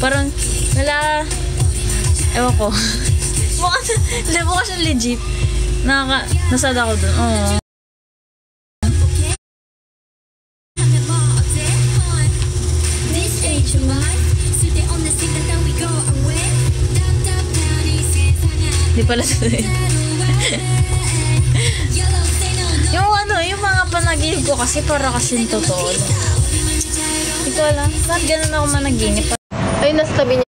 Parang, ewan ko. Mukha siya legit. Nasad ako dun. Oo. Di pala sa'yo. Yung mga panaginip ko kasi para kasing totoo. Hindi ko alam. Bakit ganun ako managinip? Ay, nasa tabi niya.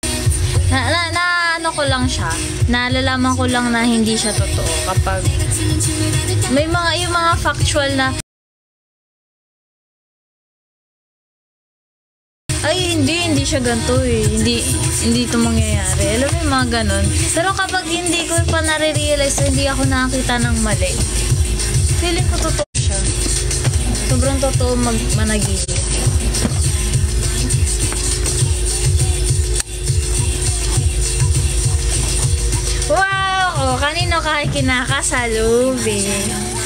Ano ko lang siya. Nalalaman ko lang na hindi siya totoo kapag may yung mga factual na ay hindi siya ganito eh. Hindi ito mangyayari. Alam mo yung mga ganun. Pero kapag hindi ko pa nare-realize, hindi ako nakakita ng mali. Feeling ko totoo siya. Sobrang totoo managinip. Wow! Oh, kanino ka kinakasal, Ubi?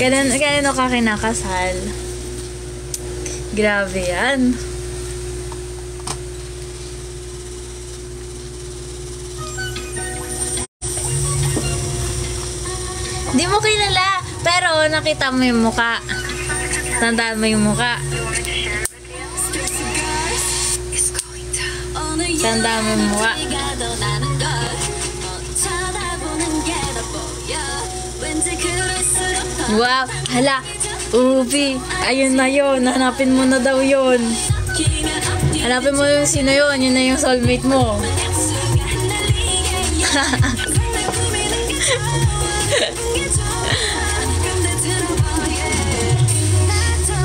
Kanino ka kinakasal? Grabe yan. Di mo kilala, pero nakita mo yung muka. Tandaan mo yung muka. Tandaan mo yung muka. Wow, hala, Ubi, ayun na yun, hanapin mo na daw yun. Hanapin mo yung sino yun na yung soulmate mo.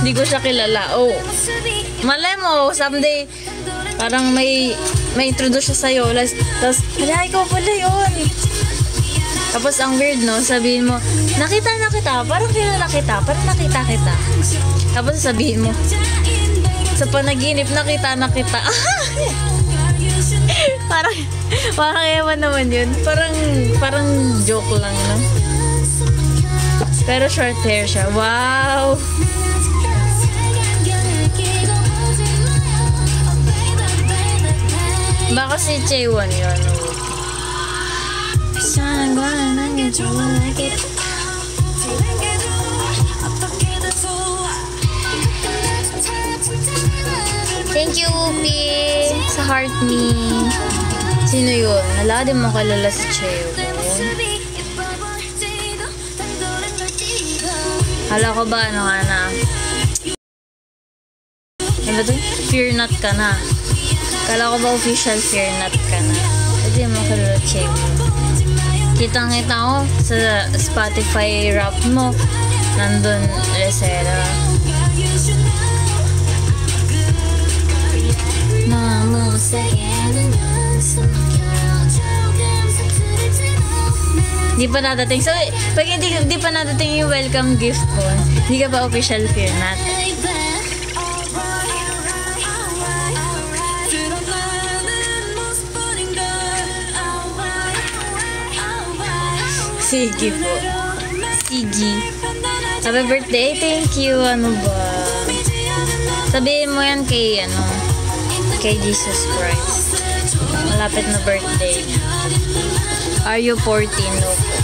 Hindi ko siya kilala. Oh, malay mo, someday, parang may introduce siya sa'yo. Tapos, hala, ikaw pala yun. Tapos ang weird, no? Sabihin mo, nakita na kita, parang kilala kita, parang nakita kita. Tapos sabihin mo, sa panaginip nakita na kita. parang ewan naman yun. Parang joke lang, no? Pero short hair siya. Wow! Baka si Chaewon yun. Thank you, Upi, sa heart me. Sino yun? Wala din mo kalala si Chaewon. Hala ko ba, ano ka na? Ano ba ito? Fear not ka na. Kala ko ba official fear not ka na? Hindi mo kalala Chaewon. Kitang-kita ko sa Spotify rap mo. Nandun, Resera. Di pa nadating. So, pag hindi pa nadating yung welcome gift ko, hindi ka ba official fear not? Sige po. Sige. Happy birthday. Thank you. Ano ba? Sabihin mo yan kay, kay Jesus Christ. Malapit na birthday. Are you 14? No po.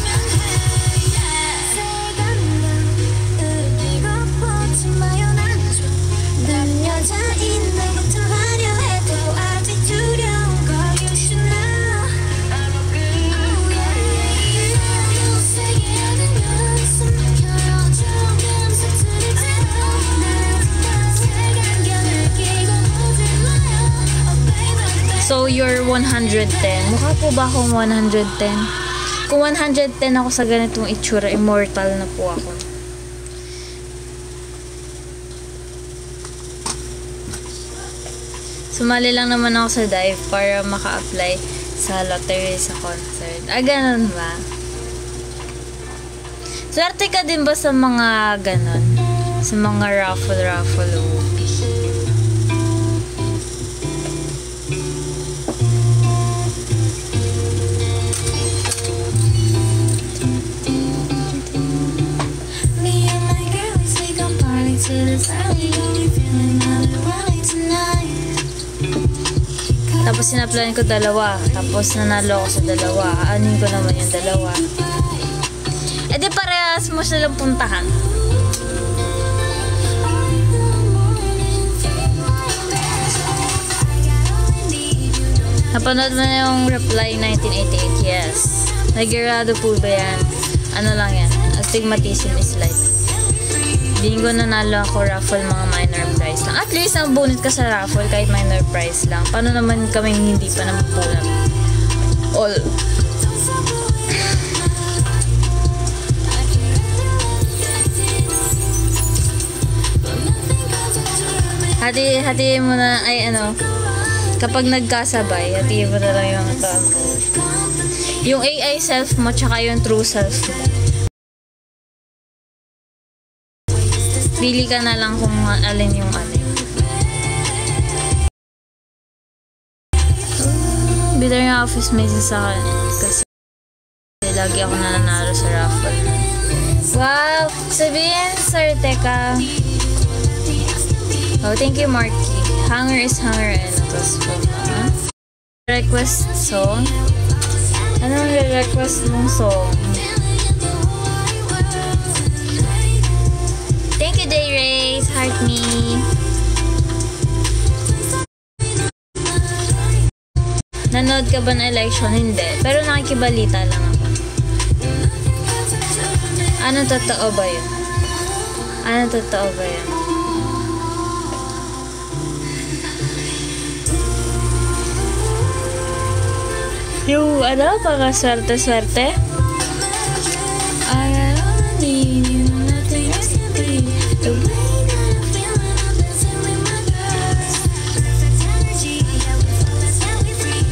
So, you're 110. Mukha po ba akong 110? Kung 110 ako sa ganitong itsura, immortal na po ako. Sumali lang naman ako sa dive para maka-apply sa lottery sa concert. Ganun ba? Swerte ka din ba sa mga ganun? Sa mga raffle? Tapos sinaplan ko dalawa. Tapos nanalo ako sa dalawa. Anin ko naman yung dalawa. E di parehas mo silang puntahan. Napanood mo na yung Reply 1988? Yes. Nagirado po ba yan? Ano lang yan? Astigmatism is life. Bingo nanalo ako raffle, mga minor prize lang. At least nabunot ka sa raffle kahit minor prize lang. Paano naman kaming hindi pa nabunot? All. Hati mo na, ay ano, kapag nagkasabay, hati mo na lang yung ito. Yung AI self mo, tsaka yung true self mo. Pili ka na lang kung alin yung alin. Bitter nga office message sa akin kasi lagi ako nananalo sa raffle. Wow! Sabihin, Sir Teka. Oh, thank you, Marky. Hunger is hunger and request song? Anong request mong song? Thank you, Day Rays. Heart me. Nanood ka ba ng election? Hindi. Pero nakikibalita lang ako. Ano totoo ba yun? Ano totoo ba yun? Yung ano? Paka swerte-swerte?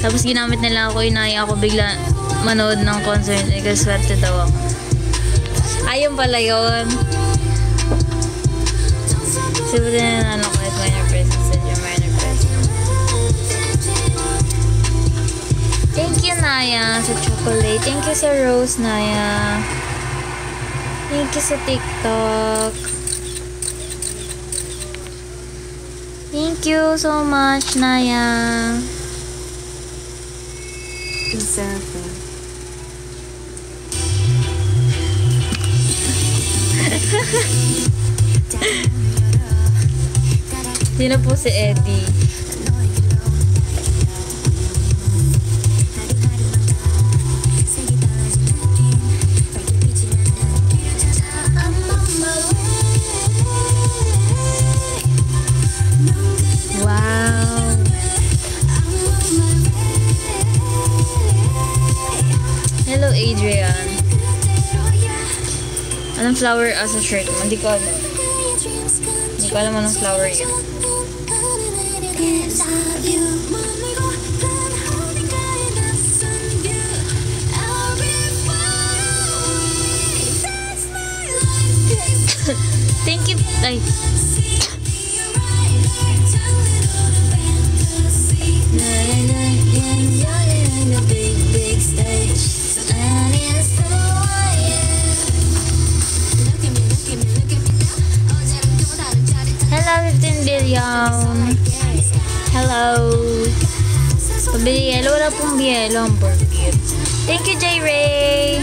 Tapos ginamit nila ako, inaya ako bigla manood ng concert kasi swerte daw ako. Ayun pala yun. Sabi din na ano kahit minor presence sa yung minor presence. Thank you, Naya, sa chocolate. Thank you sa rose, Naya. Thank you sa TikTok. Thank you so much, Naya. Exactly. Sino po si Eddie? Adrian. Anong flower as a shirt mo? Hindi ko alam. Hindi ko alam anong flower yun. Thank you. Ay. Hello, 15 billion. Hello. Pabili yelo. Wala pong yelo. Ang burger. Thank you, J. Ray.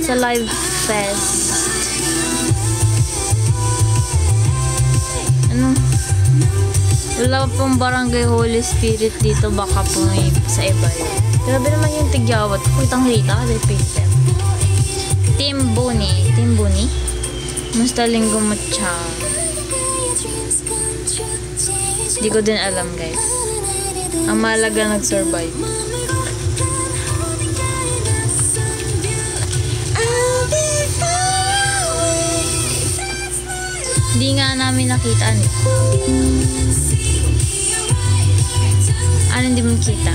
Sa live fest. Ano? Wala pong barangay Holy Spirit dito. Baka po may sa iba yun. Grabe naman yung tigyawat. Putang rita kasi pinter. Team Buni. Team Buni? Musta linggo mo siya? Di ko din alam, guys. Ang mahalaga nag-survive. Hindi nga namin nakita. Ano hindi mo kita?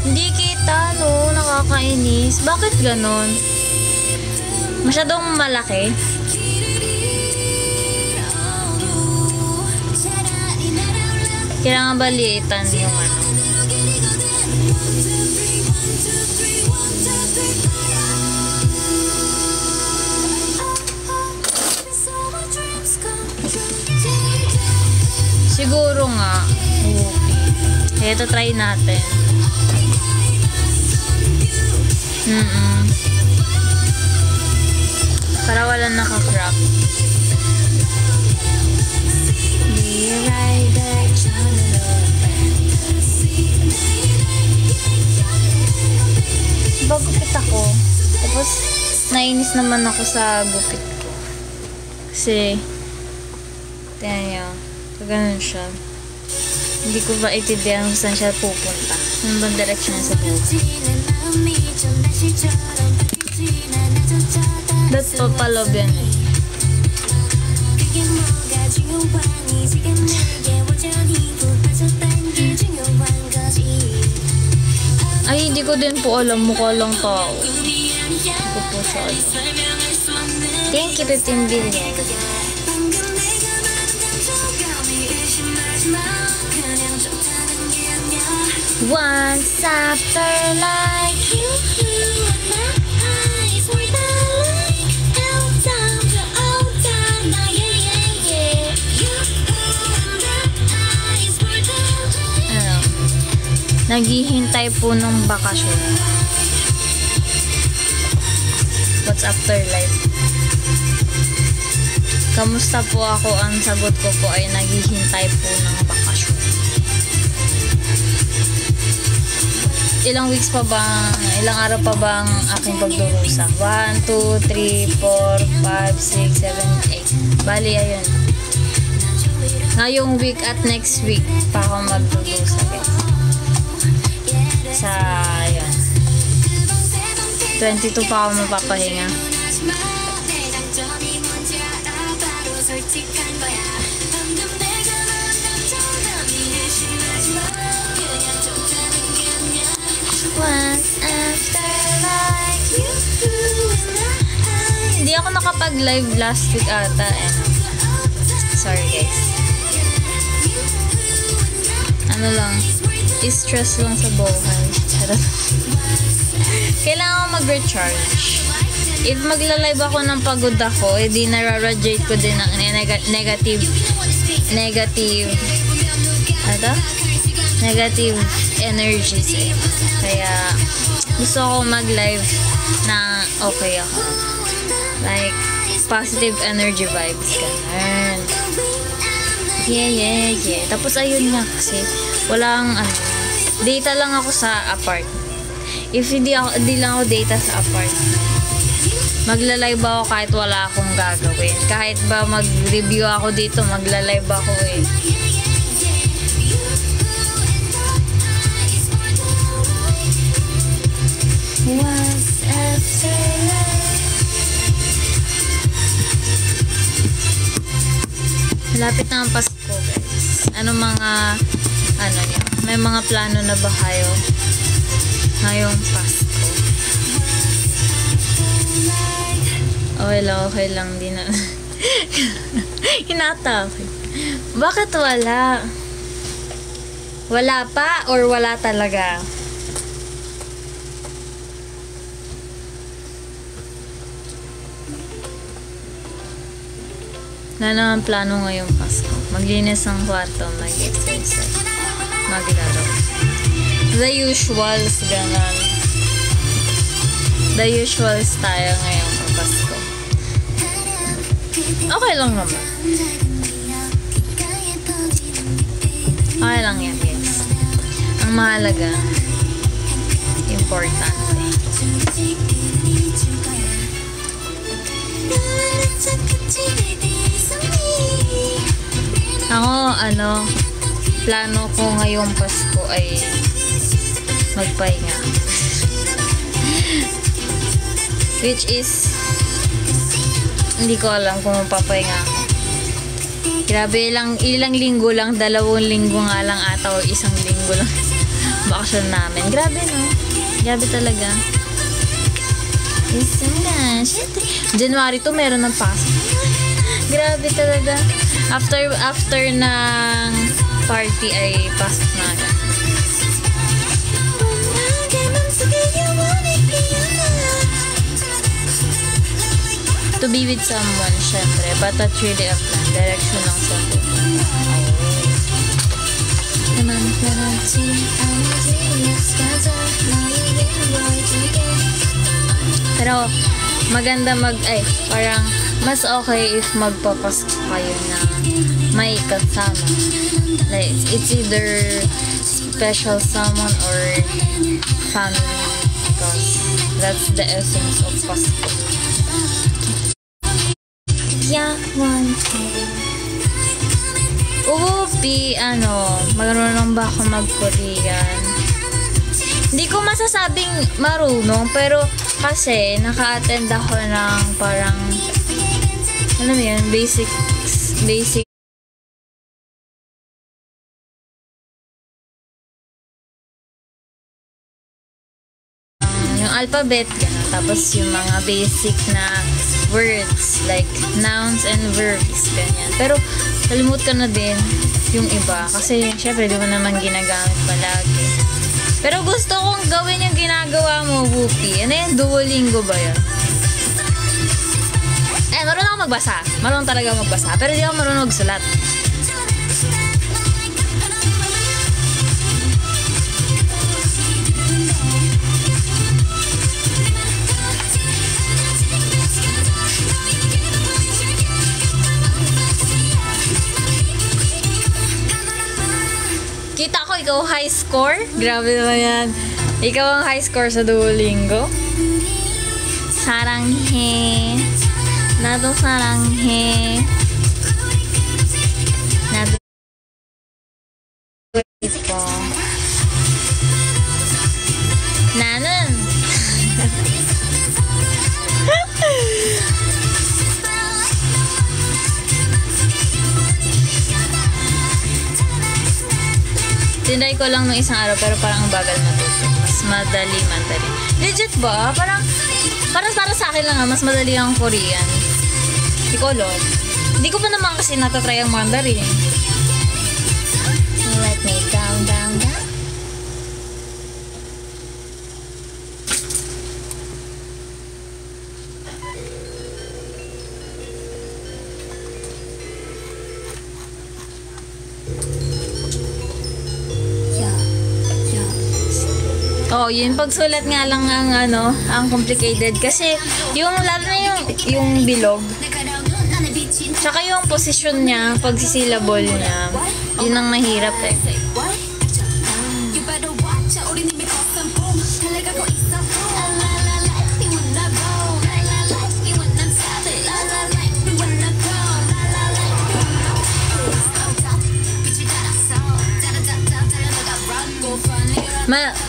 Hindi kita, no? Nakakainis. Bakit ganon? Masyadong malaki. Kailangan balitan yung ano. Siguro nga. Okay. Ito try natin. Para wala naka-crop. Diba gupit ako? Tapos, nainis naman ako sa gupit ko. Kasi, tingnan nyo. So, ganun siya. Hindi ko ba itindihan kung saan siya pupunta. Ano bang direction niya sa buhay? That's papalob yan eh. Ay, hindi ko din po alam. Mukha lang tao. Hindi ko po siya alam. Thank you, 15 billion. Once after like you and my eyes were the light out down the old time. Yeah. You and my eyes were the light. Naghihintay po ng bakasyon. What's after life? Kamusta po ako? Ang sagot ko po ay naghihintay po ng bakasyon. Ilang weeks pa bang, ilang araw pa bang aking pagdurusa? 1, 2, 3, 4, 5, 6, 7, 8. Bali, ayun. Ngayong week at next week pa ako magdurusa, guys. Sa, ayun. 22 pa ako mapapahinga. Hindi ako nakapag-live last week ata eh. Sorry guys. Ano lang, stress lang sa buhay. Kailangan ko mag-recharge. If magla-live ako ng pagod ako, edi nara-radiate ko din ng negative energies eh. Kaya gusto ko mag-live na okay ako. Like positive energy vibes. Ganun. Yeah. Tapos ayun nga kasi walang data lang ako sa apartment. If hindi lang ako data sa apartment, magla-live ako kahit wala akong gagawin. Kahit ba mag-review ako dito, magla-live ako eh. What's after life? Malapit na ang Pasko, guys. Ano niyo? May mga plano na ba kayo ngayong Pasko? Okay lang din na. Hinatake. Bakit wala? Wala pa or wala talaga? Wala naman plano ngayong Pasko. Maglinis ng kwarto, mag-exercise, maglaro. The usuals, ganun. The usuals tayo ngayong Pasko. Okay lang naman. Okay lang yan, guys. Ang mahalaga, importante. Ako, plano ko ngayong Pasko ay magpahinga. Which is, hindi ko alam kung mapapahinga ako. Grabe lang, ilang linggo lang, 2 linggo nga lang ata o 1 linggo lang bakasyon namin. Grabe no? Grabe talaga. January 2 meron ng pasok. Grabe talaga. After ng party ay pasok na agad. To be with someone, syempre. But that's really a plan. Direction lang sa buhay. Pero maganda parang mas okay if magpapasko kayo na may kasama. Like, it's either special someone or family, because that's the essence of Pasko. Yeah, one thing. Marunong ba ako mag-Korean? Hindi ko masasabing marunong, pero kasi naka-attend ako ng parang, alam mo yun, basic yung alphabet, gano'n. Tapos yung mga basic na words, like nouns and verbs, ganyan. Pero, kalimut ka na din yung iba. Kasi, syempre, di mo naman ginagamit palagi. Pero gusto kong gawin yung ginagawa mo, Whoopi. Ano yan? Duolingo ba yan? Marunong ako magbasa. Marunong talaga magbasa. Pero di ako marunong magsulat. Kita ko, ikaw high score? Grabe naman yan. Ikaw ang high score sa Duolingo. Saranghe. Nado saranghe. Nado ito. Nanon. Tinry ko lang nung isang araw, pero parang ang bagal matuto. Mas madali. Legit ba? Parang para sa akin lang mas madali ang Korean. Hindi ko alam. Hindi ko pa naman kasi natatry ang Mandarin. Let me down. Oh, yun pagsulat nga lang ang complicated kasi yung lalo na yung bilog. Tsaka yung position niya, pagsisilabol niya, yun ang mahirap eh.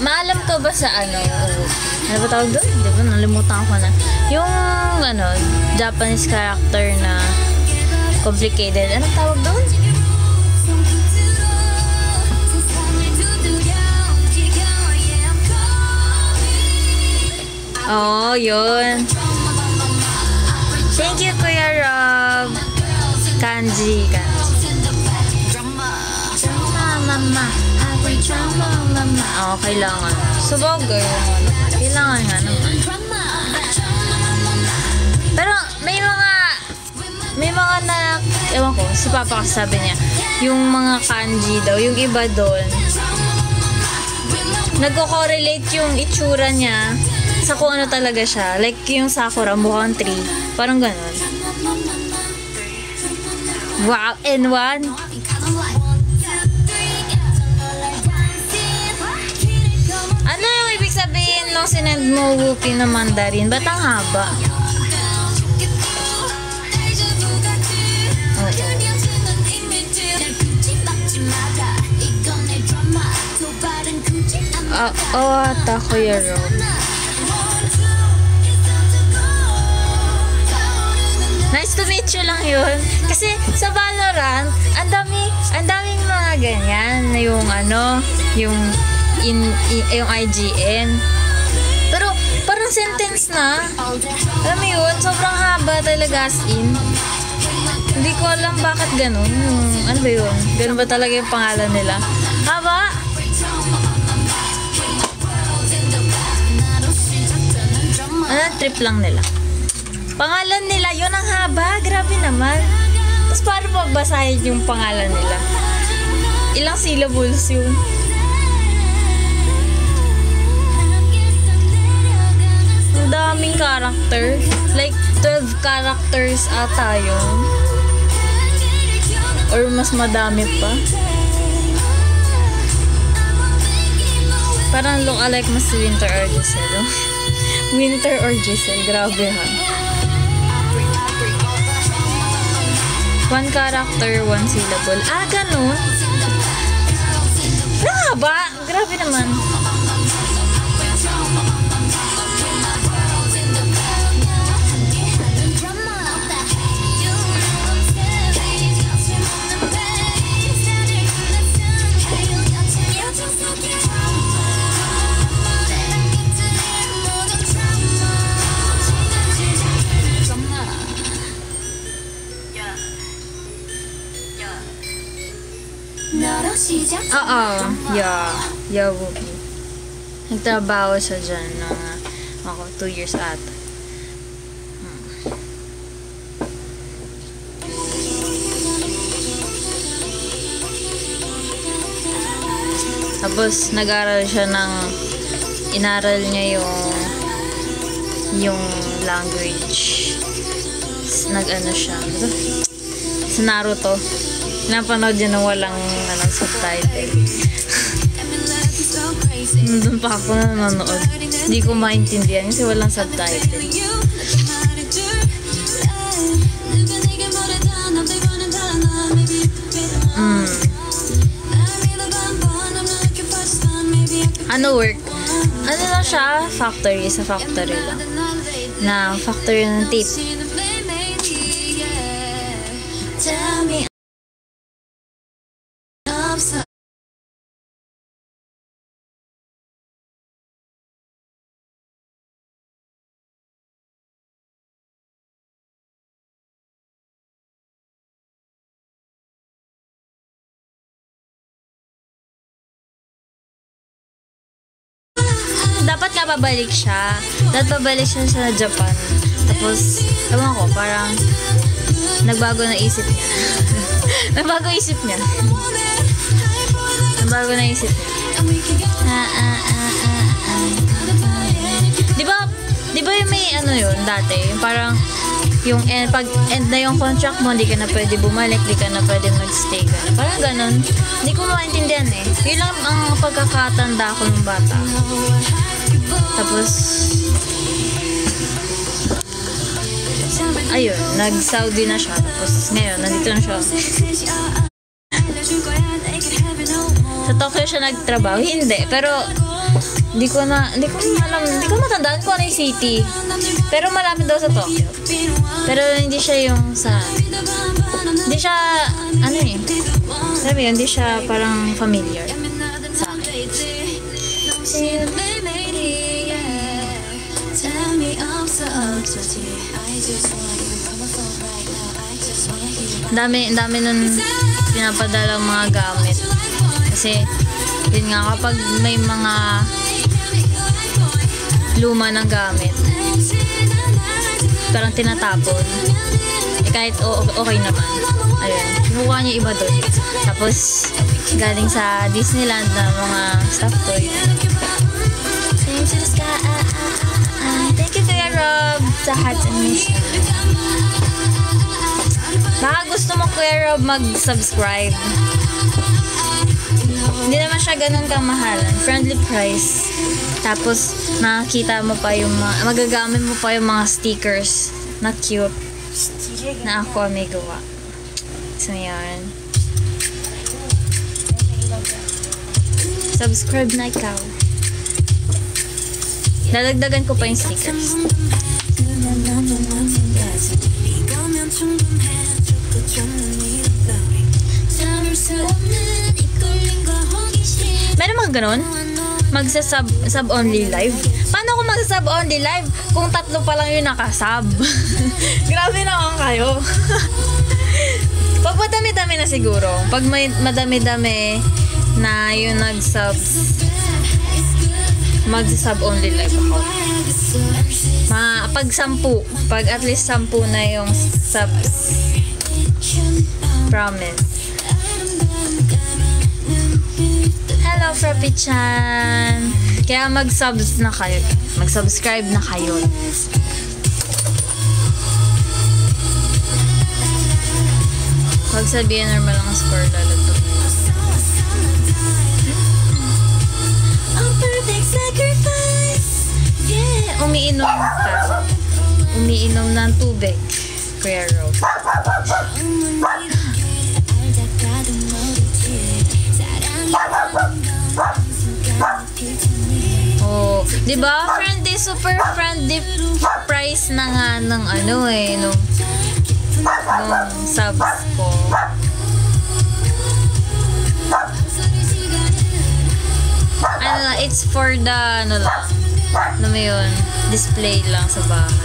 Maalam ko ba sa ano ba tawag doon? Di ba? Nalimutan ko na. Yung Japanese character na complicated. Anong tawag doon? Oh, yun. Thank you, Kuya Rob. Kanji. Mama. Oo, kailangan. Sabagay. Kailangan nga naman. Pero may mga ewan ko, si Papa kasi sabi niya, yung mga kanji daw, yung iba doon, nagko-correlate yung itsura niya sa kung ano talaga siya. Like yung Sakura, mukhang tree. Parang ganun. Wow, N1. Ano yung ibig sabihin nung sinend mo, Whoopi, na Mandarin? Ba't ang haba? Ata Kuya Rob. Nice to meet you lang yun. Kasi sa Valorant, ang daming mga ganyan na yung yung IGN. Pero parang sentence na. Alam mo yun, sobrang haba talaga as in. Hindi ko alam bakit ganun. Ano ba yun? Ganun ba talaga yung pangalan nila? Haba! Trip lang nila. Pangalan nila, yun ang haba. Grabe naman. Tapos paano pagbasahin yung pangalan nila? ilang syllables yun? Ang daming character. Like, 12 characters ata yun. Or mas madami pa. Parang look-alike mas si Winter or Giselle. Winter or Giselle. Grabe ha. One character, one syllable. Ah, ganun. Ba? Grabe naman. Oo. Yeah, Wookie. Nagtrabaho siya dyan nung ako, 2 years ata. Tapos, nag-aral siya inaral niya yung language. Nag-ano siya. Sa Naruto. Napanood yun na walang subtitle. Nandun pa ako nanonood. Hindi ko maintindihan kasi walang subtitle. Ano work? Ano lang siya? Factory. Sa factory lang. Na factory ng tape. Dapat nga babalik siya. Dapat babalik siya sa Japan. Tapos, ewan ko, parang nagbago na isip niya. Nagbago isip niya. Di ba yung may ano yun dati? Yung parang yung pag end na yung contract mo, hindi ka na pwede bumalik, hindi ka na pwede magstay ka na. Parang ganun. Hindi ko maintindihan eh. Yun lang ang pagkakatanda ko ng bata. Tapos, ayun, nag-Saudi na siya. Tapos ngayon, nandito na siya. Sa Tokyo siya nagtrabaho? Hindi. Pero, hindi ko matandaan kung ano yung city. Pero malapit daw sa Tokyo. Pero hindi siya yung hindi siya, ano eh. Sabi yun, hindi siya parang familiar sa akin. Dami nun pinapadalang mga gamit. Kasi, yun nga, kapag may mga luma ng gamit, parang tinatapon. Kahit okay naman. Ayun, kinukuha niya iba doon. Tapos, galing sa Disneyland na mga stuff toy. Thank you, Kuya Rob, sa hats and miss. Baka gusto mo, Kuya Rob, mag-subscribe. Hindi naman siya ganun kamahalan. Friendly price. Tapos, makikita mo pa yung magagamit mo pa yung mga stickers na cute na ako may gawa. So, yan. Subscribe na ikaw. Dadagdagan ko pa yung stickers. Meron mga ganun? Mag-sub only live? Paano kung mag-sub only live kung 3 pa lang yung nakasub? Grabe naman kayo. Pag madami-dami na siguro, pag may madami-dami na yung nag-sub, mag-sub only live ako. Pag 10, pag at least 10 na yung subs, promise. Hello, Frappy-chan. Kaya mag-subs na kayo. Mag-subscribe na kayo. Huwag sabihin normal ang score, lalagdag. Yeah, umiinom ka. Umiinom ng tubig. Kuya Rob. Oh, 'di ba? Friendly, super friendly price na nga ng ano eh, nung subs ko. Ano lang, it's for the ano lang. Ano mo yun? Display lang sa bahay.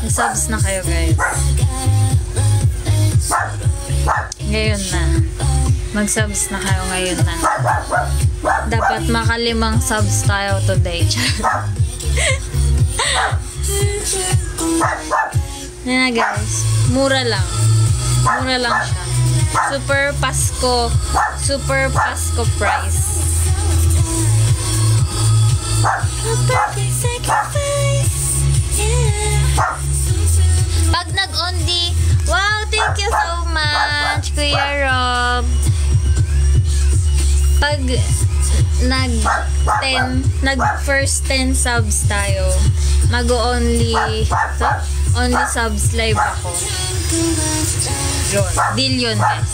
Subs na kayo, guys. Ngayon na. Mag-subs na kayo ngayon na. Dapat makalimang subs tayo today. Yan na, guys. Mura lang. Mura lang siya. Super Pasko. Super Pasko price. Pag nag-only, wow, thank you so much, Kuya Rob. Pag nag-first 10 subs tayo, mag-only only subs live ako. Yun. Deal yun, guys.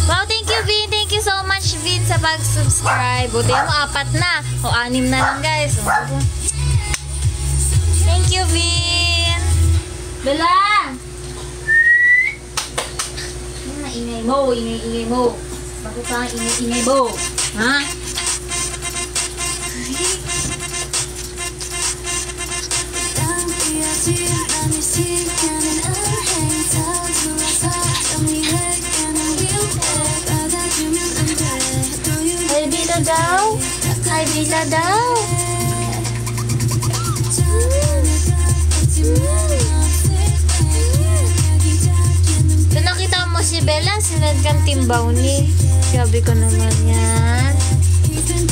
Wow, thank you, Vin. Thank you so much, Vin, sa pag-subscribe. Buti mo, 4 na. O 6 na lang, guys. Thank you, Vin. Bella! Ingay mo, ingay mo. Bakit ka ingay mo? Ha? Ay, Bila daw. Ay, Bila daw. Kung nakita mo si Bella, sinad kang timbaw ni. Sabi ko naman yan.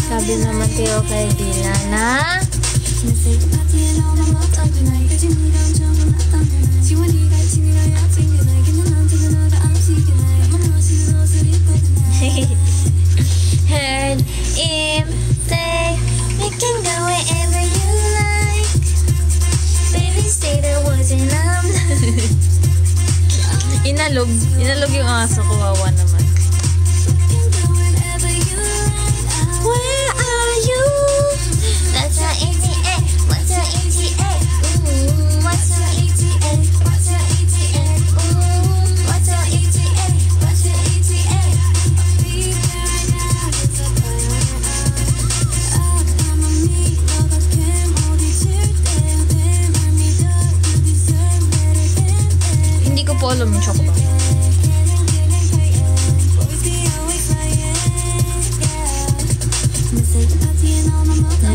Sabi naman kayo kay Bila na. Heard him say, we can go wherever you like. Baby, say there wasn't Inalog yung aso ko, wawa naman. Where are you? That's our ETA. What's our ETA? Ooh, what's our ETA? What's our ETA? Ooh, what's our ETA? What's our ETA? Hindi ko po alam yung chocolate.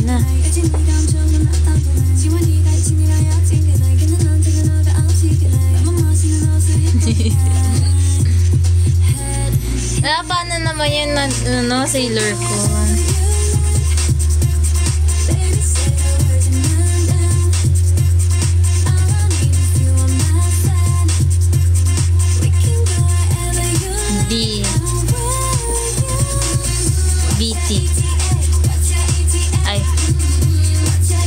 Na. Paano naman yan na sailor ko? BT. Ay.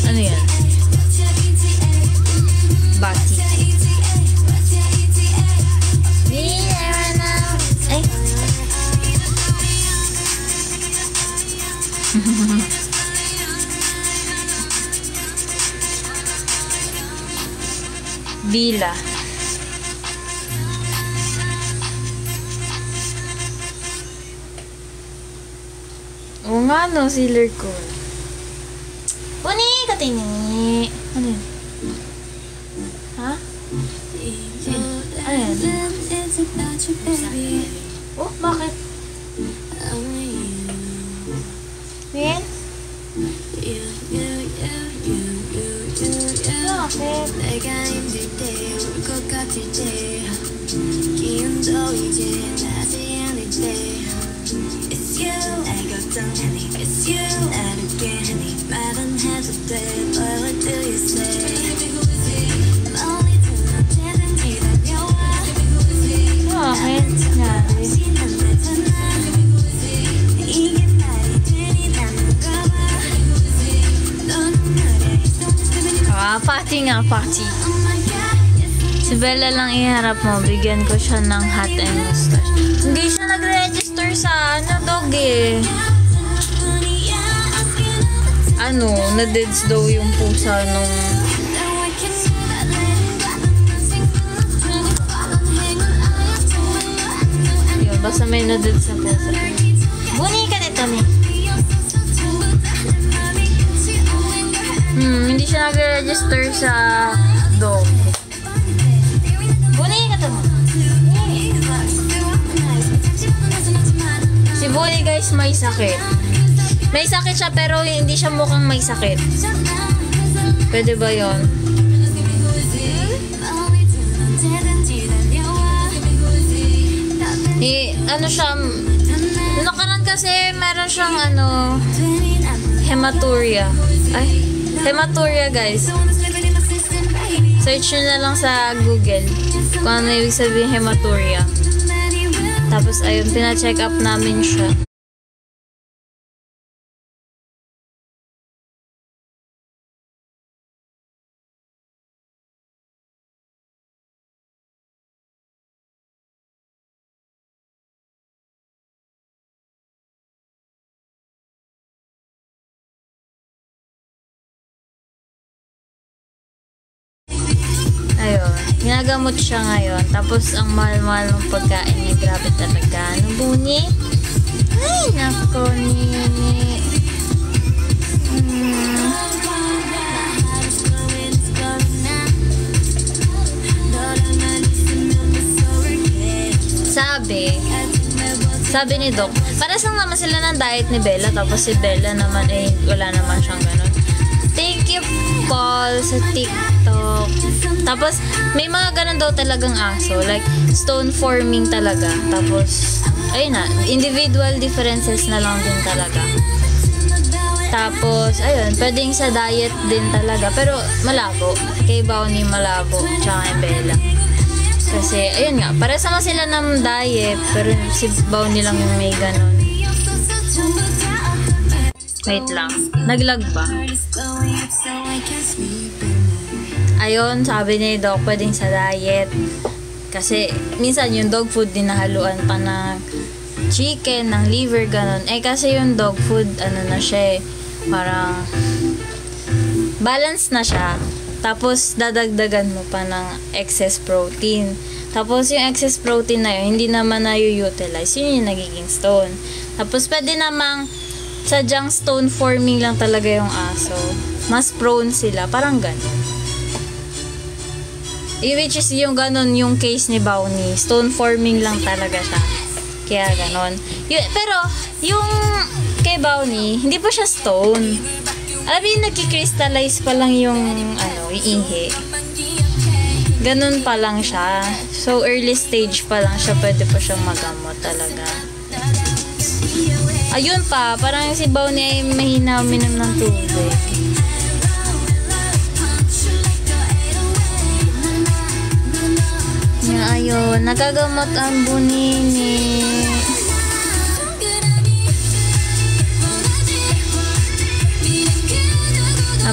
Ano yan? Bati. Ay. Bila. Oo nga no, sailor ko. Puni, katini. Ano yun? Ha? Ano yan? Oh, bakit? Yan? Bakit? Nangyari? Party nga, party. Si Bella lang iharap mo, bigyan ko siya ng hat and mustache. Hindi siya nag-register sa dog eh. Na-deads daw yung pusa nung... Yun, basta may na-deads na pusa. Buni ka nito, mi. Hindi siya nag-register sa dog. Buni ka to. Si Buni guys may sakit. May sakit siya pero hindi siya mukhang may sakit. Pwede ba yun? Siya, nakaraan kasi meron siyang hematuria. Hematuria guys. Search nyo na lang sa Google kung ano ibig sabihin hematuria. Tapos ayun, pina-check up namin siya. Ayun, ginagamot siya ngayon. Tapos, ang mahal-mahal ng pagkain niya. Grabe talaga. Buni? Ay, nako, Nini. Sabi ni Doc, paras lang naman sila ng diet ni Bella. Tapos si Bella naman, wala naman siyang ganun. Thank you, Paul, sa TikTok. Tapos, may mga ganun daw talagang aso. Like, stone forming talaga. Tapos, ayun na, individual differences na lang din talaga. Tapos, ayun, pwedeng sa diet din talaga. Pero, malabo. Kay Bounty malabo. Tsaka kay Bella. Kasi, ayun nga, pares naman sila ng diet. Pero, si Bounty lang yung may ganun. Wait lang. Naglag ba? Ayun, sabi ni Doc, pwedeng sa diet. Kasi, minsan yung dog food din nahaluan pa ng chicken, ng liver, ganun. Kasi yung dog food, na siya parang balance na siya. Tapos, dadagdagan mo pa ng excess protein. Tapos, yung excess protein na yun, hindi naman na-utilize. Yun yung nagiging stone. Tapos, pwede namang sadyang stone forming lang talaga yung aso. Mas prone sila. Parang ganun. Which is yung ganun yung case ni Bounty. Stone forming lang talaga siya. Kaya ganun. Pero, yung kay Bounty, hindi pa siya stone. Alam mo yung nagkikrystallize pa lang yung ihi. Ganun pa lang siya. So, early stage pa lang siya. Pwede pa siyang magamot talaga. Ayun pa, parang si Bounty ay mahina uminom ng tubig. Ayun, nagagamot ang bunini.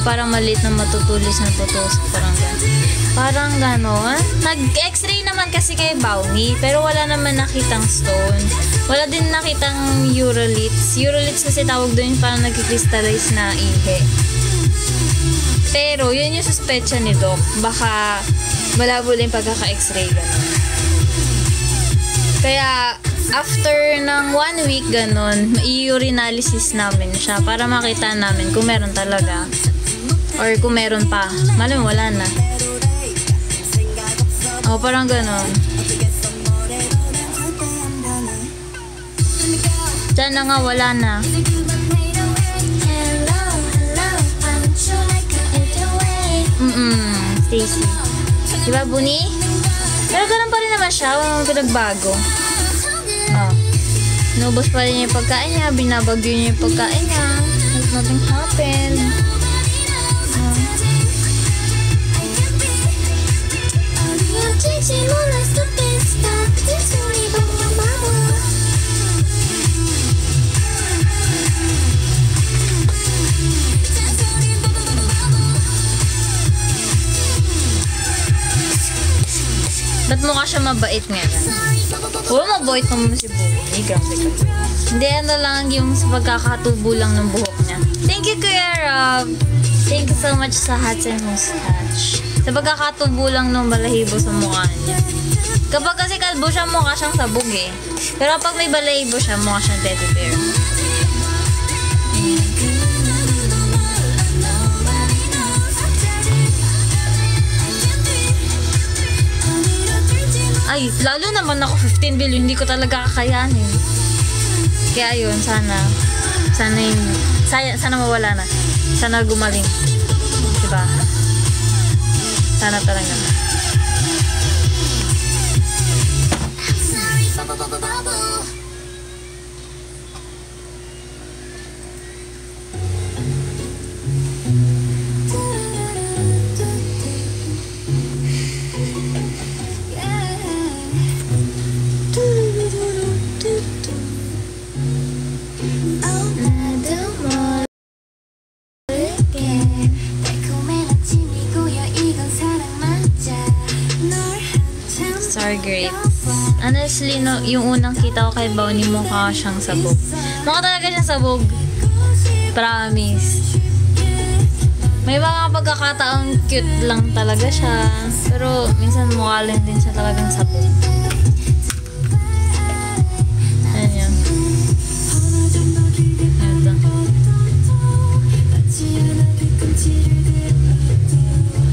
Parang maliit na matutulis na tutos. Parang gano'n. Nag-x-ray naman kasi kay Bounty, pero wala naman nakitang stone. Wala din nakitang uroliths. Uroliths kasi tawag doon parang nagkikrystallize na ihe. Pero, yun yung suspecha ni Doc. Baka malabo din pagkaka-x-ray gano'n. Kaya, after ng 1 week gano'n, i-urinalysis namin siya para makita namin kung meron talaga. Or kung meron pa. Malam, wala na. Parang gano'n. Diyan na nga, wala na. Thank juicy. Diba, Buni? Pero ganun pa rin naman siya. Walang pinagbago. Oh. Nubos pa rin niya yung pagkain niya. Binabagyo niya yung pagkain niya. Like nothing happened. Ba't mukha siya mabait nga? Wala mabait naman si Bumi. Grabe ka. Hindi, ano lang yung sa pagkakatubo lang ng buhok niya. Thank you, Kuya Rob. Thank you so much sa hats and mustache. Sa pagkakatubo lang ng balahibo sa mukha niya. Kapag kasi kalbo siya, mukha siyang sabog eh. Pero pag may balahibo siya, mukha siyang teddy bear. Ay, lalo naman ako 15 billion, hindi ko talaga kakayanin. Kaya yun, sana mawala na. Sana gumaling. Diba? Sana talaga. Star grapes. Honestly, no, yung unang kita ko kay Bounty, mukha siyang sabog. Mukha talaga siyang sabog. Promise. May mga pagkakataong cute lang talaga siya. Pero minsan mukha lang din siya talagang sabog. Ayan yun.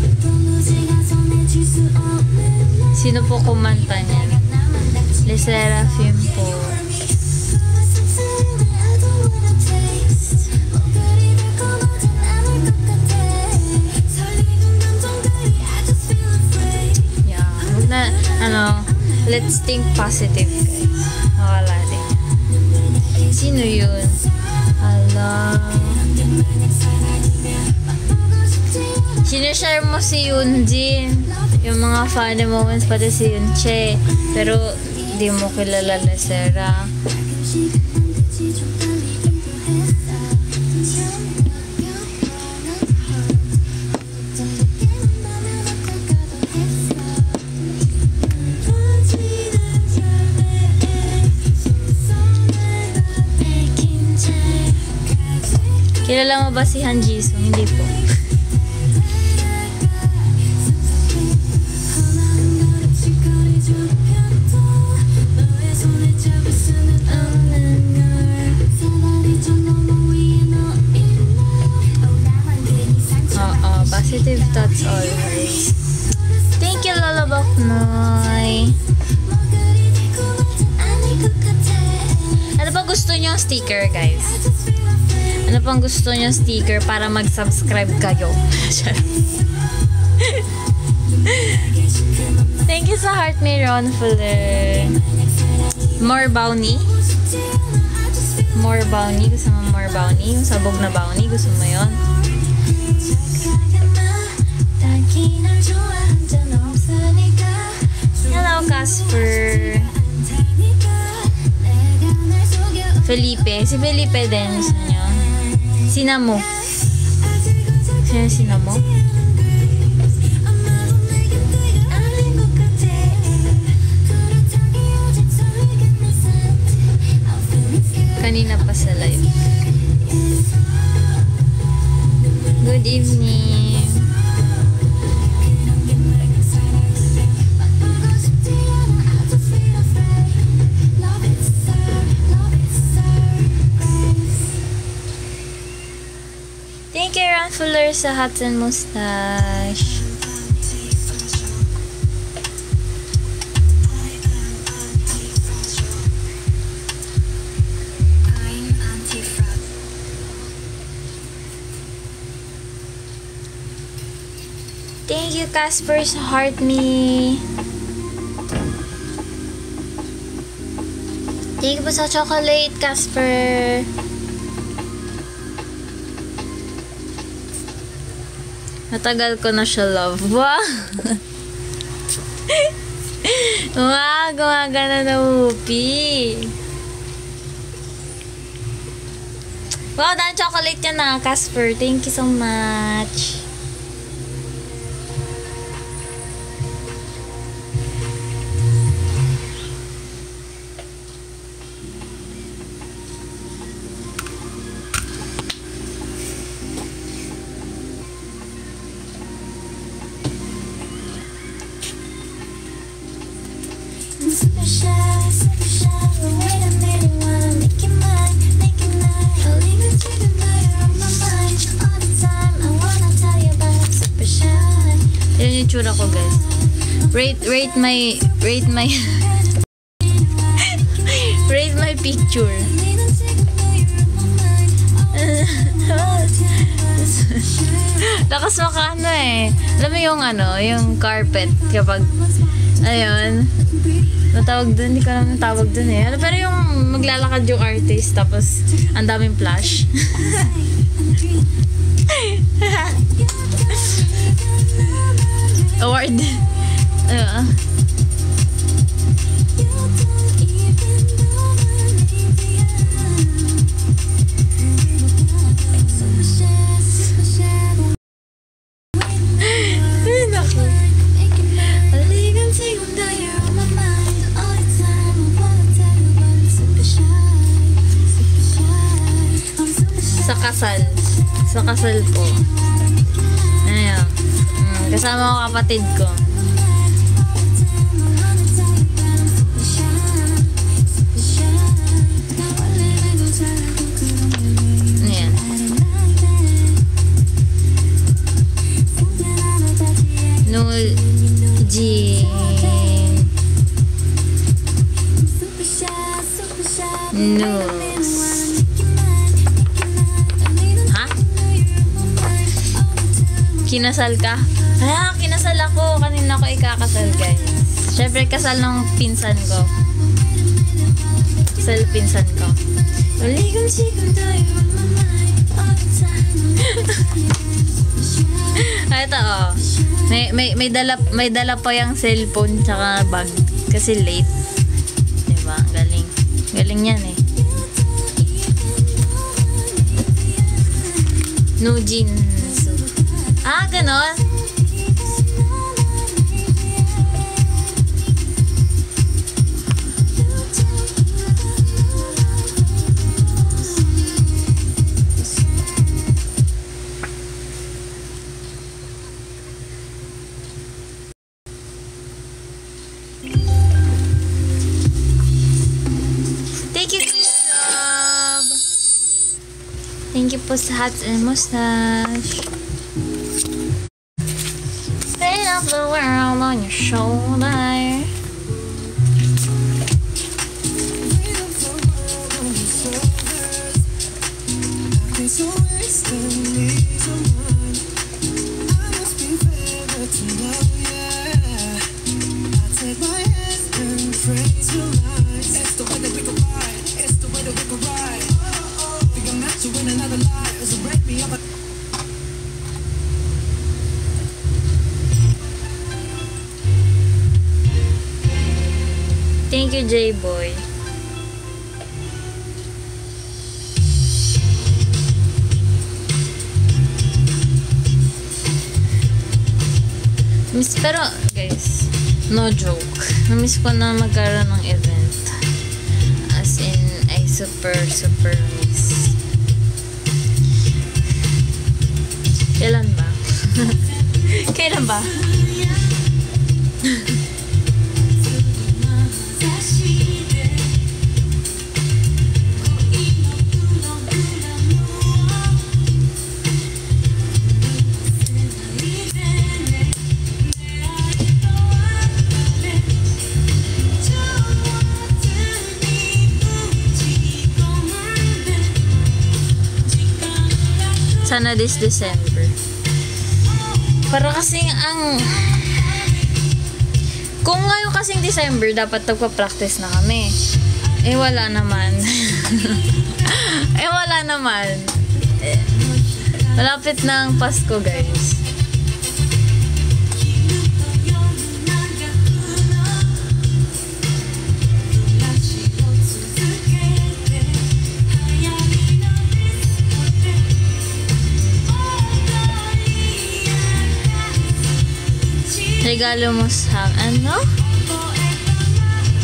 Ito. Sino po kumanta niya? Le Seraphim po. Yeah. Huwag na, let's think positive, guys. Mawala din. Sino yun? Hello. Sinishare mo si Yoonjin. Yung mga funny moments pati si Yoonche. Pero di mo kilala na Sarah. Kilala mo ba si Han Jisoo? Hindi po. Positive thoughts always. Thank you, Lalabak Noy. Ano pa gusto nyo sticker, guys? Ano pang gusto nyo sticker para mag-subscribe kayo? Thank you sa heart ni Ron Fuller. More Bounty. More Bounty. Gusto mo more Bounty? Yung sabog na Bounty. Gusto mo yun? Hello, Casper. Felipe. Si Felipe din. Gusto nyo? Sinamo. Sino Sinamo? Kanina pa sa live. Good evening. Thank you, Ron Fuller, sa hats and mustache. Thank you, Casper, sa heart me. Thank you po sa chocolate, Casper. Matagal ko na siya love. Wow! Wow, gumagana na upi. Wow, dahil chocolate yan na, Casper. Thank you so much. Yan yung tsura ko, guys. Rate my rate my picture. Lakas maka alam mo yung yung carpet kapag ayun, natawag dun, hindi ko alam natawag dun pero yung maglalakad yung artist tapos ang daming flash. Award. Sa kasal po. Ayan. Kasama ko kapatid ko. Ayan. Kinasal ka? Kinasal ako. Kanina ko ikakasal, guys. Syempre, kasal ng pinsan ko. Kasal pinsan ko. Ito, may dala pa yung cellphone tsaka bag. Kasi late. Diba? Galing. Galing yan eh. No jeans. Ganon. Thank you, Rob. Thank you po sa hats and mustache. The world on your shoulder. Thank you, J-Boy. Pero, guys, no joke. Namiss ko na magkaroon ng event. As in, I super miss. Kailan ba? Kailan ba? Sana this December. Para kasing kung ngayon kasing December, dapat nagpa-practice na kami. Eh, wala naman. Wala naman. Malapit na ang Pasko, guys. Regalo mo sa ano?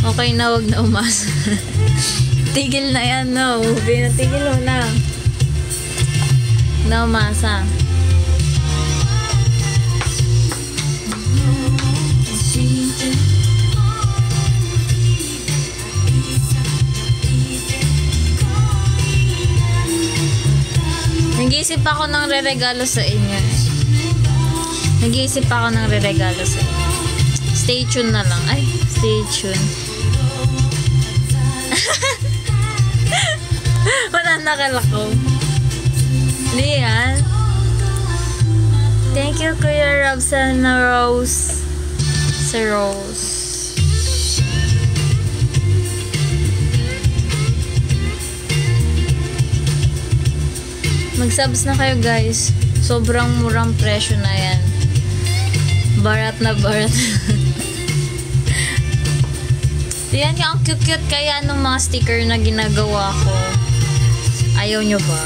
Okay na, wag na umasa. Tigil na yan, no? Tigil mo na. Na umasa. Nag-iisip ako ng re-regalo sa inyo. Nag-iisip ako ng re-regalo sa inyo. Stay tuned na lang. Ay, stay tuned. Wala nakalako. Hindi yan. Thank you, Kuya Rob sa Rose. Sa Rose. Mag-subs na kayo, guys. Sobrang murang presyo na yan. Barat na barat. Yan yung cute-cute kaya nung mga sticker na ginagawa ko. Ayaw nyo ba?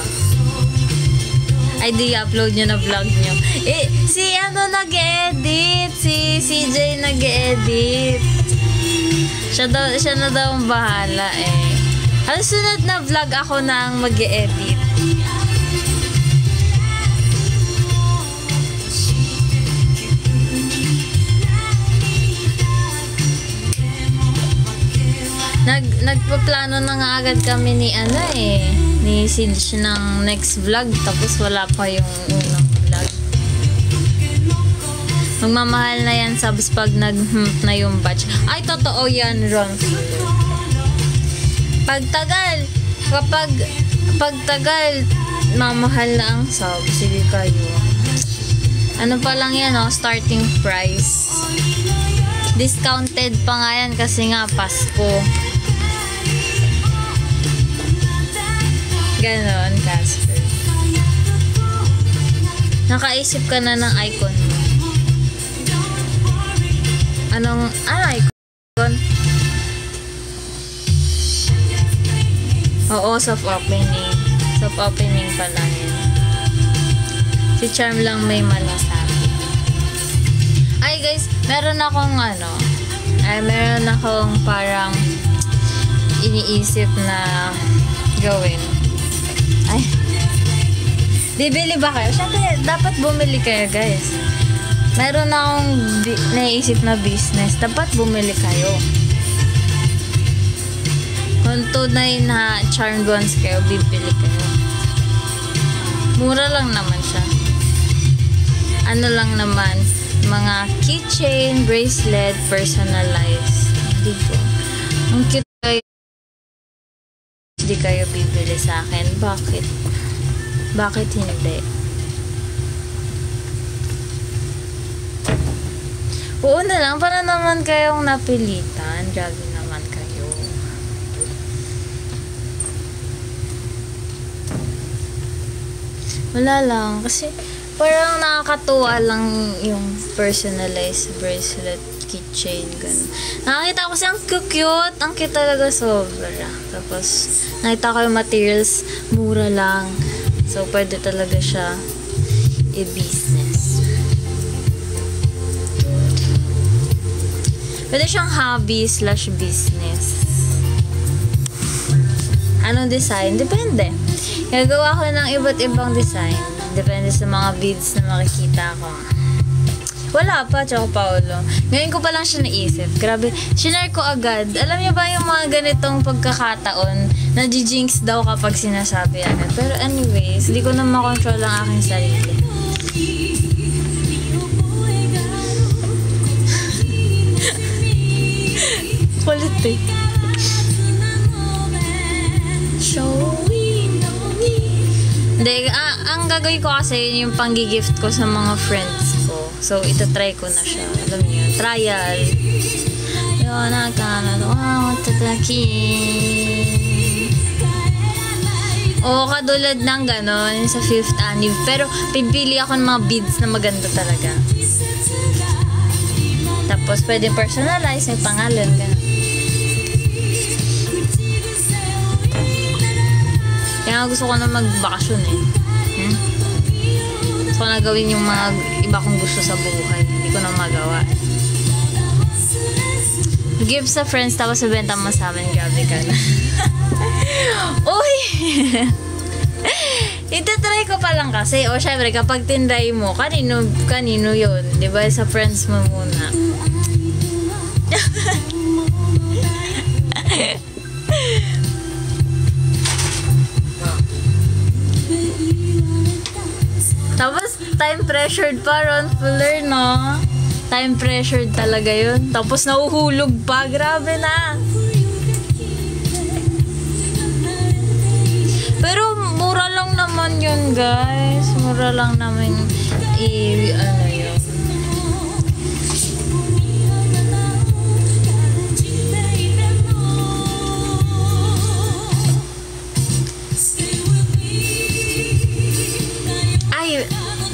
Ay, di upload nyo na vlog nyo. Eh, si ano nag-edit? Si CJ nag-edit. Siya na daw ang bahala eh. Ang sunod na vlog ako na ang mag-edit. Nagpaplano na nga agad kami ni ni Sidge ng next vlog, tapos wala pa yung unang vlog. Magmamahal na yan subs pag na yung batch. Ay, totoo yan, Ron. Kapag tagal, mamahal na ang subs. Sige kayo. Ano pa lang yan, starting price. Discounted pa nga yan kasi nga Pasko. Ganon, Casper. Nakaisip ka na ng icon mo. Anong icon? Oo, soft opening. Soft opening pa lang yun. Si Charm lang may malasabi. Ay guys, meron akong meron akong parang iniisip na gawin. Ay, bibili ba kayo? Siyempre, dapat bumili kayo, guys. Meron akong naisip na business. Dapat bumili kayo. Kung tunay na charmed ones kayo, bibili kayo. Mura lang naman siya. Ano lang naman, mga keychain, bracelet, personalized. Diba? Ang cute kayo. Hindi kayo bibili sa akin. Bakit? Bakit hindi? Oo na lang, para naman kayong napilitan. Grabe naman kayo. Wala lang. Kasi parang nakakatuwa lang yung personalized bracelet, keychain, ganun. Nakakita ko kasi ang cute. Ang cute talaga, sobra. Tapos, nakita ko yung materials, mura lang. So, pwede talaga siya i-business. Pwede siyang hobby/business. Anong design? Depende. Gagawa ko ng iba't ibang design. Depende sa mga beads na makikita ko. Wala pa, Choco Paolo. Ngayon ko pa lang siya naisip. Grabe, shinare ko agad. Alam niyo ba yung mga ganitong pagkakataon na jinx daw kapag sinasabi agad. Pero anyways, hindi ko na makontrol ang aking sarili. Kulit eh. Hindi, ang gagawin ko kasi yung pang-gift ko sa mga friends ko. So, itatry ko na siya. Alam niyo yun, trial. Yun, o, katulad ng ganon sa 5th anniv. Pero, pipili ako ng mga beads na maganda talaga. Tapos, pwede personalize, may pangalan, ganon. Kaya gusto ko na magbakasyon eh. Gusto ko na gawin yung mga iba kong gusto sa buhay. Hindi ko na magawa. Give sa friends, tapos ibenta mo sa amin. Grabe ka na. Uy! Itatry ko pa lang kasi. O, syempre, kapag tinry mo, kanino yun? Diba? Sa friends mo muna. Tapos, time pressured pa, Ron Fuller, no? Time pressured talaga yun. Tapos, nauhulog pa. Grabe na. Pero, mura lang naman yun, guys. Mura lang naman ano yun.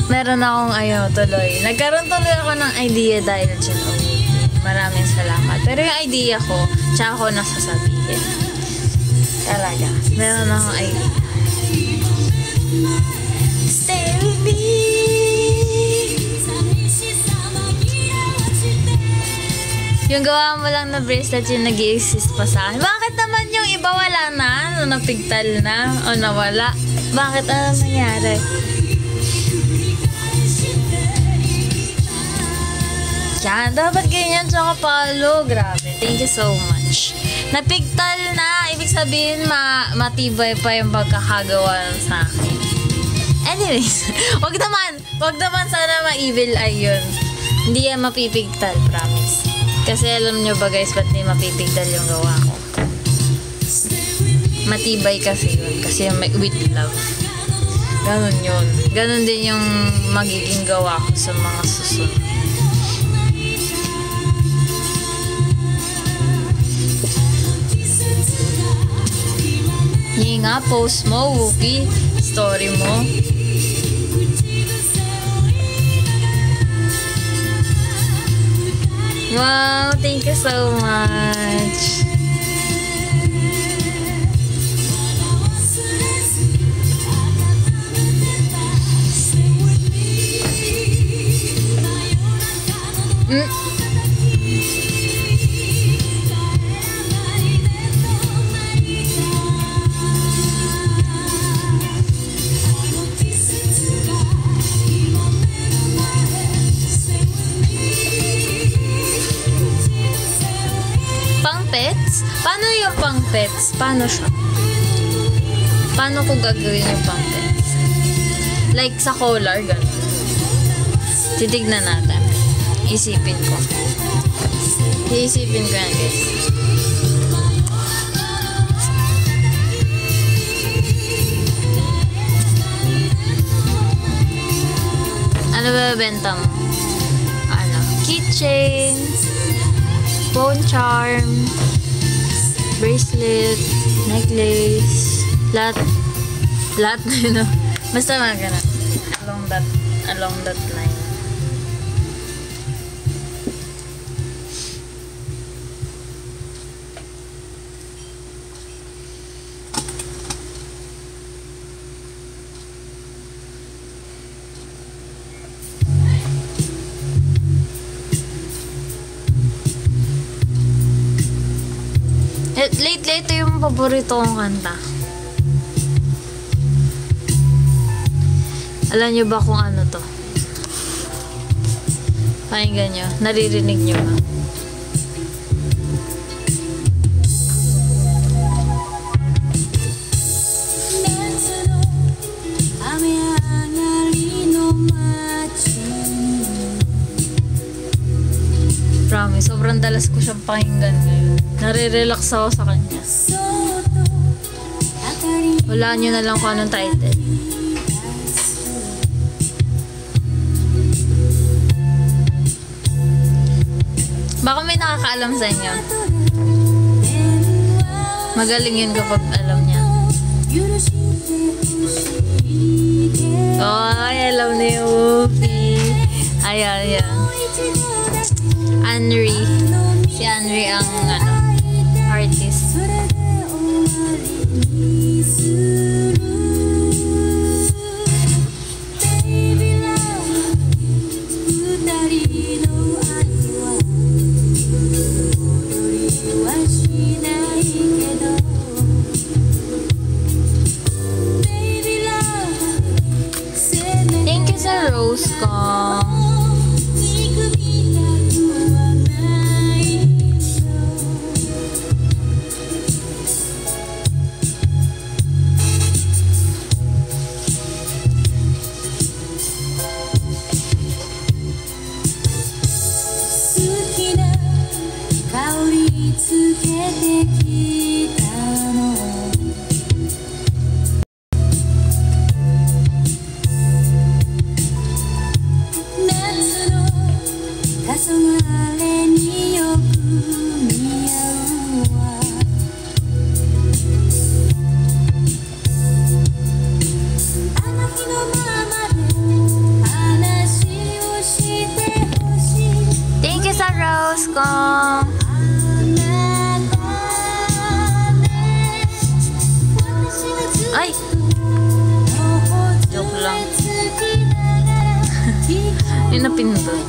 Meron akong tuloy. Nagkaroon tuloy ako ng idea dahil dyan. Maraming salamat. Pero yung idea ko, tsaka ko nasasabihin. Talaga. Meron akong idea. Stay with me. Yung gawa mo lang na bracelet yung nag-i-exist pa sa akin. Bakit naman yung iba wala na? Napigtal na? O nawala? Bakit? Ano nangyari? Yan, dapat ganyan tsaka palo. Grabe, thank you so much. Napigtal na, ibig sabihin matibay pa yung pagkakagawa sa akin. Anyways, wag naman sana ma-evil eye yun. Hindi yan mapipigtal, promise. Kasi alam nyo ba guys, ba't di mapipigtal yung gawa ko? Matibay kasi yun, kasi with love. Ganon yun. Ganon din yung magiging gawa ko sa mga susunod. Hindi nga, post mo, Whoopi. Story mo. Wow, thank you so much. Paano yung pang pets? Paano siya? Paano ko gagawin yung pang pets? Like sa collar, gano'n. Titignan natin. Isipin ko. Iisipin ko yan, guys. Ano ba benta mo? Ano? Keychain, phone charm, bracelet, necklace, lahat na yun. Basta mga ganun. Along that line. Lately, ito yung paborito kong kanta. Alam nyo ba kung ano to? Pakinggan nyo. Naririnig nyo ba? Promise, sobrang dalas ko siyang pakinggan ngayon. Nare-relax ako sa kanya. Wala nyo na lang kung anong title. magpapaalam sa inyo. Magaling yun kapag alam niya. Ay, alam na yung movie. Ayan. Anri. Si Anri ang artist. Thank you sa rose ko. Thank you sa rose ko. Ay! Joke lang. Hindi na pinindot.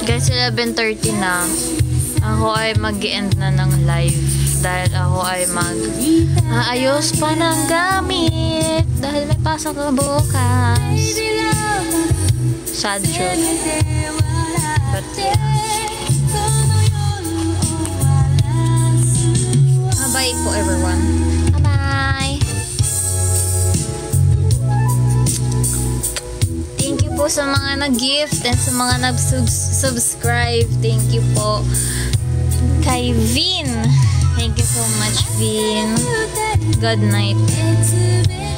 Guys, 11:30 na. Ako ay mag-end na ng live. Dahil ako ay ayos pa ng gamit. Dahil may pasok na bukas. Sad truth. But yeah. Bye po everyone. Bye-bye. Thank you po sa mga nag-gift and sa mga nag-subscribe. Thank you po kay Vin. Thank you so much, Vin. Good night.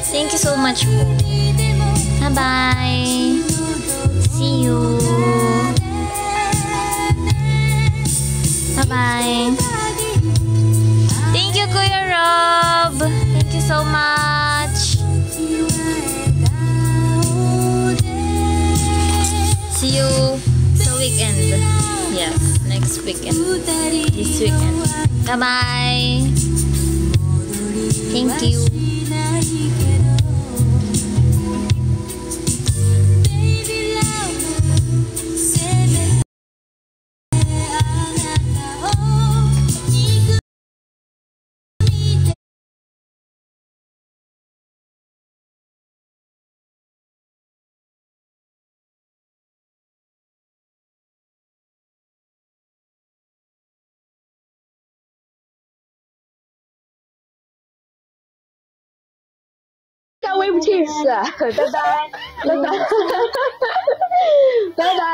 Thank you so much po. Bye-bye. See you. Bye-bye. Thank you, Kuya Rob. Thank you so much. See you sa weekend. Yes, next weekend. This weekend. Bye-bye. Thank you. Wave cheers 啊，拜拜，拜拜，拜拜。